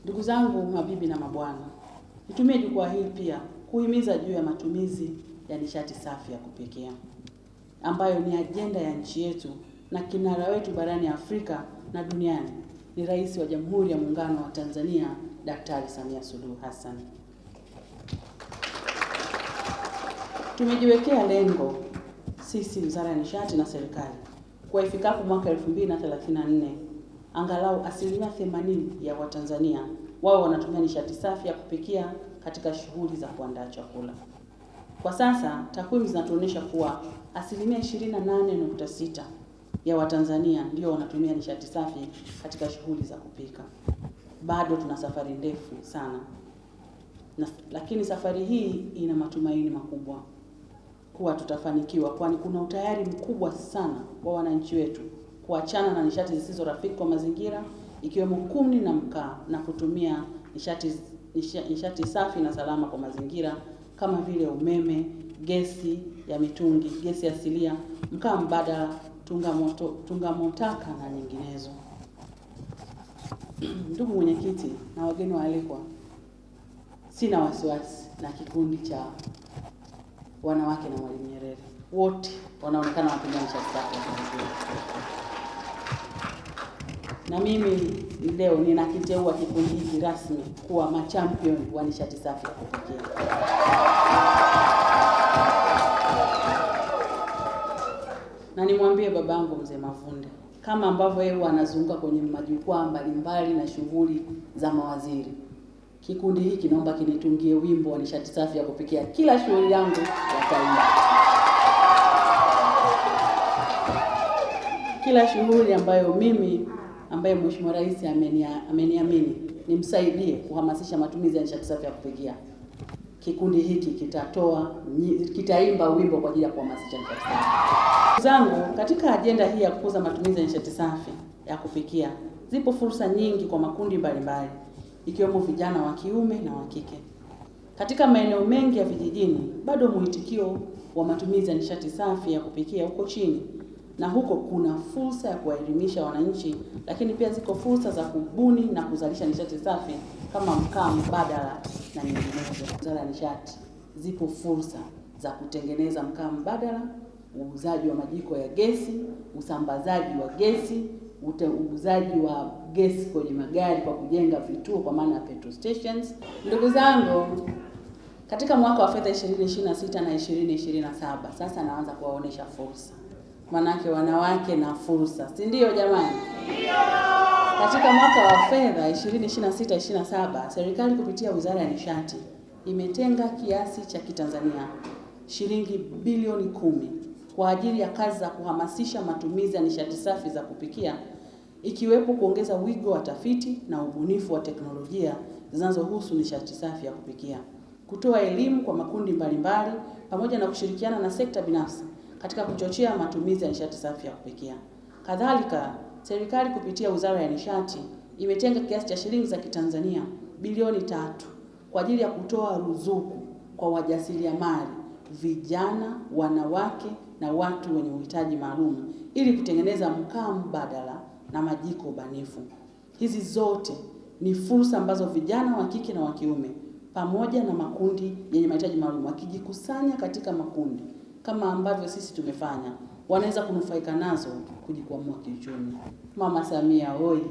Ndugu zangu, mabibi na mabwana, nitumie jukwaa hili pia kuhimiza juu ya matumizi ya nishati safi ya kupikia ambayo ni ajenda ya nchi yetu, na kinara wetu barani Afrika na duniani ni Rais wa Jamhuri ya Muungano wa Tanzania, Daktari Samia Suluhu Hassan. Tumejiwekea lengo sisi Wizara ya Nishati na serikali kwa ifikapo mwaka 2034 angalau 80% ya Watanzania wao wanatumia nishati safi ya kupikia katika shughuli za kuandaa chakula. Kwa sasa takwimu zinatuonyesha kuwa 28.6 ya Watanzania ndio wanatumia nishati safi katika shughuli za kupika. Bado tuna safari ndefu sana. Lakini safari hii ina matumaini makubwa kuwa tutafanikiwa, kwani kuna utayari mkubwa sana wa wananchi wetu kuachana na nishati zisizo rafiki kwa mazingira, ikiwemo kuni na mkaa, na kutumia nishati safi na salama kwa mazingira kama vile umeme, gesi ya mitungi, gesi asilia, mkaa mbadala, tunga motaka na nyinginezo. Ndugu mwenyekiti na wageni waalikwa, sina wasiwasi na kikundi cha wanawake na Mwalimu Nyerere. Wote wanaonekana watumia nishati safi. Na mimi leo ninakiteua kikundi hiki rasmi kuwa machampion wa nishati safi ya kupikia. Na nimwambie babangu Mzee Mavunde, kama ambavyo yeye anazunguka kwenye majukwaa mbalimbali na shughuli za mawaziri, kikundi hiki naomba kinitungie wimbo wa nishati safi ya kupikia kila shughuli yangu ya taifa. Kila shughuli ambayo Mheshimiwa Rais ameniamini nimsaidie kuhamasisha matumizi ya nishati safi ya kupikia, kikundi hiki kitaimba wimbo kwa ajili ya kuhamasisha nishati safi. Ndugu zangu, katika ajenda hii ya kukuza matumizi ya nishati safi ya kupikia, zipo fursa nyingi kwa makundi mbalimbali, ikiwemo vijana wa kiume na wa kike. Katika maeneo mengi ya vijijini, bado mwitikio wa matumizi ya nishati safi ya kupikia uko chini, na huko kuna fursa ya kuwaelimisha wananchi, lakini pia ziko fursa za kubuni na kuzalisha nishati safi kama mkaa mbadala na nyinginezo. Wizara ya Nishati, zipo fursa za kutengeneza mkaa mbadala, uuzaji wa majiko ya gesi, usambazaji wa gesi, uuzaji wa gesi kwenye magari kwa kujenga vituo kwa maana ya petrol stations. Ndugu zangu, katika mwaka wa fedha 2026 na 2027 sasa naanza kuwaonesha fursa. Manake wanawake na fursa, si ndio jamani? Ndio. Katika mwaka wa fedha 2026-27 serikali kupitia Wizara ya Nishati imetenga kiasi cha Kitanzania shilingi bilioni 10 kwa ajili ya kazi za kuhamasisha matumizi ya nishati safi za kupikia, ikiwepo kuongeza wigo wa tafiti na ubunifu wa teknolojia zinazohusu nishati safi ya kupikia, kutoa elimu kwa makundi mbalimbali, pamoja na kushirikiana na sekta binafsi katika kuchochea matumizi ya nishati safi ya kupikia. Kadhalika, serikali kupitia Wizara ya Nishati imetenga kiasi cha shilingi za Kitanzania bilioni 3 kwa ajili ya kutoa ruzuku kwa wajasiriamali, vijana, wanawake na watu wenye uhitaji maalum ili kutengeneza mkaa mbadala na majiko banifu. Hizi zote ni fursa ambazo vijana wa kike na wa kiume pamoja na makundi yenye mahitaji maalum wakijikusanya katika makundi kama ambavyo sisi tumefanya, wanaweza kunufaika nazo kujikwamua kiuchumi. Mama Samia oye!